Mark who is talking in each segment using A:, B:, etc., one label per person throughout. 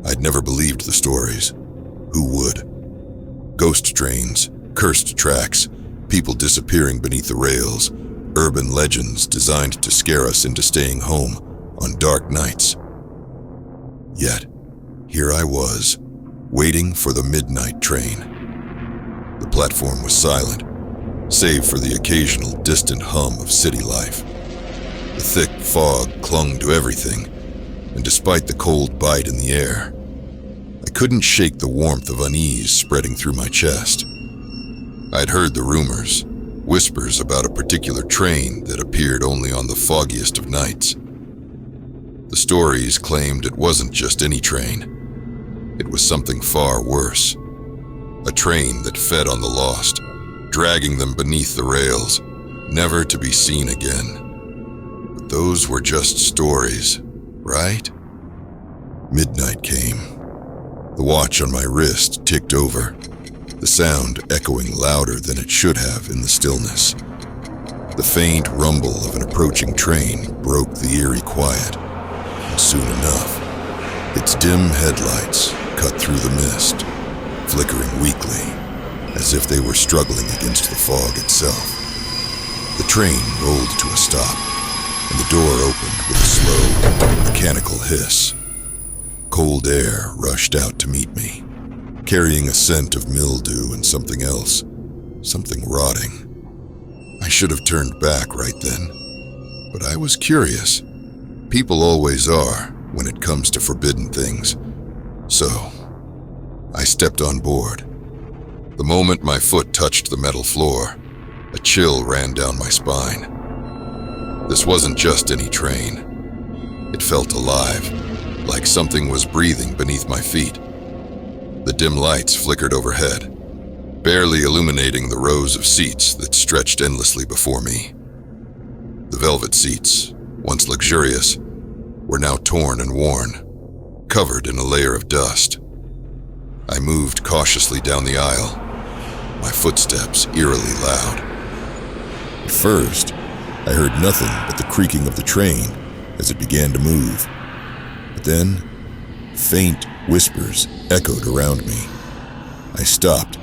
A: I'd never believed the stories. Who would? Ghost trains, cursed tracks, people disappearing beneath the rails, urban legends designed to scare us into staying home on dark nights. Yet, here I was, waiting for the midnight train. The platform was silent, save for the occasional distant hum of city life. The thick fog clung to everything, and despite the cold bite in the air, I couldn't shake the warmth of unease spreading through my chest. I'd heard the rumors, whispers about a particular train that appeared only on the foggiest of nights. The stories claimed it wasn't just any train. It was something far worse. A train that fed on the lost, dragging them beneath the rails, never to be seen again. But those were just stories, right? Midnight came. The watch on my wrist ticked over, the sound echoing louder than it should have in the stillness. The faint rumble of an approaching train broke the eerie quiet, and soon enough, its dim headlights cut through the mist, flickering weakly, as if they were struggling against the fog itself. The train rolled to a stop, and the door opened with a slow, mechanical hiss. Cold air rushed out to meet me, carrying a scent of mildew and something else, something rotting. I should have turned back right then, but I was curious. People always are when it comes to forbidden things. So, I stepped on board. The moment my foot touched the metal floor, a chill ran down my spine. This wasn't just any train. It felt alive, like something was breathing beneath my feet. The dim lights flickered overhead, barely illuminating the rows of seats that stretched endlessly before me. The velvet seats, once luxurious, were now torn and worn, covered in a layer of dust. I moved cautiously down the aisle, my footsteps eerily loud. At first, I heard nothing but the creaking of the train as it began to move. But then, faint whispers echoed around me. I stopped,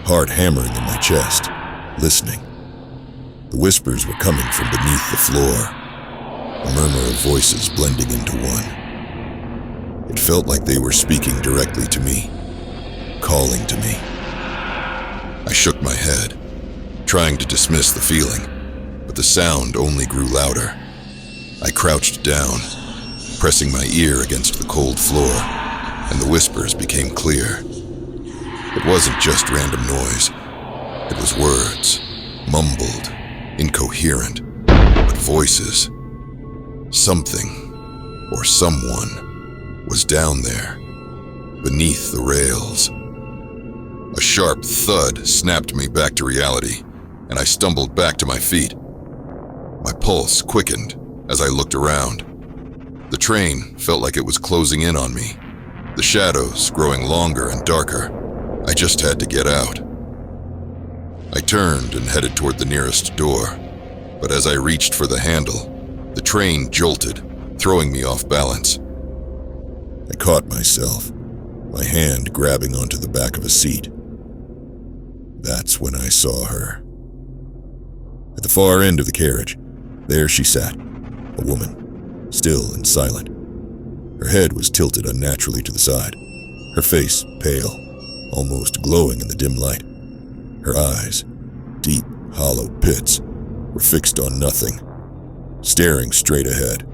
A: heart hammering in my chest, listening. The whispers were coming from beneath the floor, a murmur of voices blending into one. It felt like they were speaking directly to me, calling to me. I shook my head, trying to dismiss the feeling, but the sound only grew louder. I crouched down, pressing my ear against the cold floor, and the whispers became clear. It wasn't just random noise. It was words, mumbled, incoherent, but voices. Something, or someone, was down there, beneath the rails. A sharp thud snapped me back to reality, and I stumbled back to my feet. My pulse quickened as I looked around. The train felt like it was closing in on me, the shadows growing longer and darker. I just had to get out. I turned and headed toward the nearest door, but as I reached for the handle, the train jolted, throwing me off balance. I caught myself, my hand grabbing onto the back of a seat. That's when I saw her. At the far end of the carriage, there she sat, a woman, still and silent. Her head was tilted unnaturally to the side, her face pale, almost glowing in the dim light. Her eyes, deep, hollow pits, were fixed on nothing, staring straight ahead,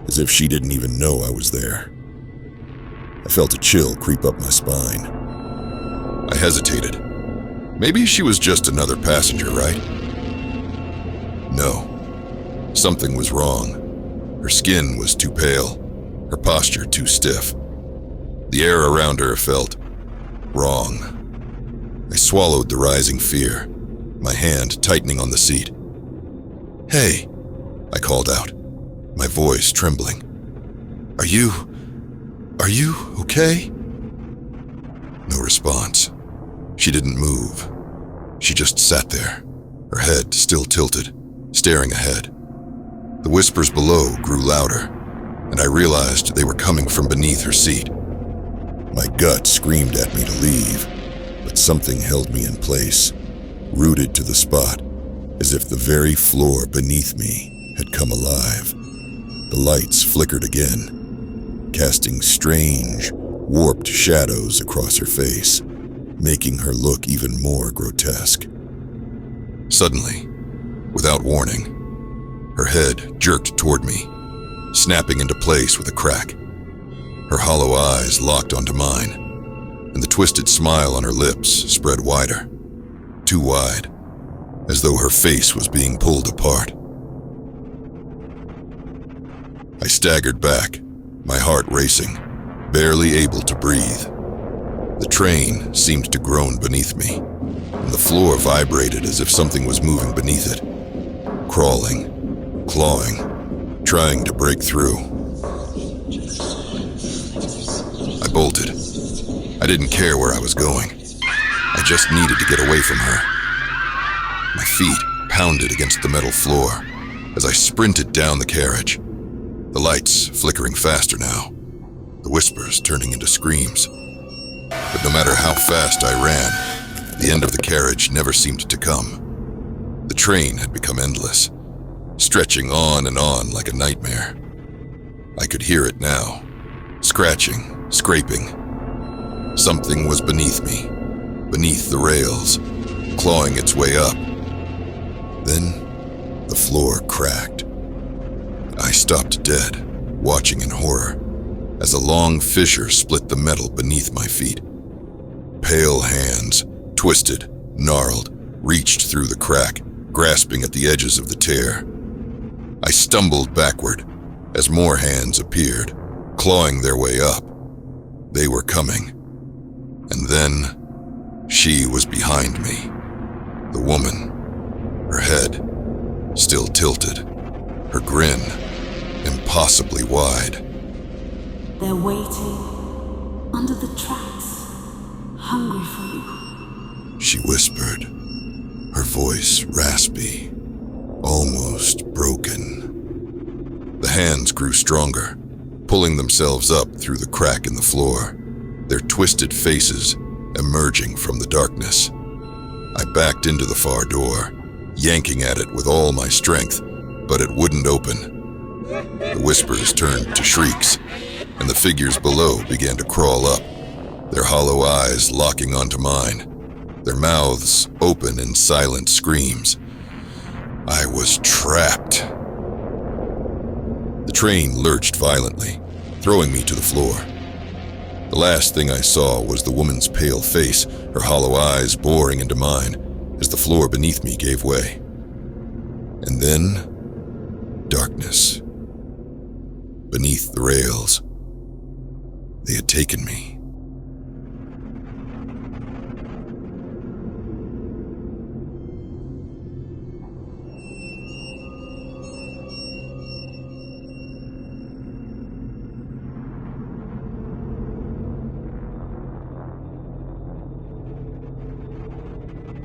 A: as if she didn't even know I was there. I felt a chill creep up my spine. I hesitated. Maybe she was just another passenger, right? No. Something was wrong. Her skin was too pale, her posture too stiff. The air around her felt wrong. I swallowed the rising fear, my hand tightening on the seat. "Hey," I called out, my voice trembling. Are you okay?" No response. She didn't move. She just sat there, her head still tilted, staring ahead. The whispers below grew louder, and I realized they were coming from beneath her seat. My gut screamed at me to leave, but something held me in place, rooted to the spot, as if the very floor beneath me had come alive. The lights flickered again, casting strange, warped shadows across her face, making her look even more grotesque. Suddenly, without warning, her head jerked toward me, snapping into place with a crack. Her hollow eyes locked onto mine, and the twisted smile on her lips spread wider, too wide, as though her face was being pulled apart. I staggered back, my heart racing, barely able to breathe. The train seemed to groan beneath me, and the floor vibrated as if something was moving beneath it, crawling, clawing, trying to break through. I bolted. I didn't care where I was going. I just needed to get away from her. My feet pounded against the metal floor as I sprinted down the carriage, the lights flickering faster now, the whispers turning into screams. But no matter how fast I ran, the end of the carriage never seemed to come. The train had become endless, stretching on and on like a nightmare. I could hear it now, scratching, scraping. Something was beneath me, beneath the rails, clawing its way up. Then, the floor cracked. I stopped dead, watching in horror, as a long fissure split the metal beneath my feet. Pale hands, twisted, gnarled, reached through the crack, grasping at the edges of the tear. I stumbled backward as more hands appeared, clawing their way up. They were coming. And then, she was behind me. The woman, her head still tilted, her grin impossibly wide.
B: They're waiting under the tracks, hungry for you,
A: she whispered, her voice raspy, almost broken. The hands grew stronger, pulling themselves up through the crack in the floor, their twisted faces emerging from the darkness. I backed into the far door, yanking at it with all my strength, but it wouldn't open. The whispers turned to shrieks, and the figures below began to crawl up, their hollow eyes locking onto mine, their mouths open in silent screams. I was trapped. The train lurched violently, throwing me to the floor. The last thing I saw was the woman's pale face, her hollow eyes boring into mine as the floor beneath me gave way. And then, darkness. Beneath the rails, they had taken me.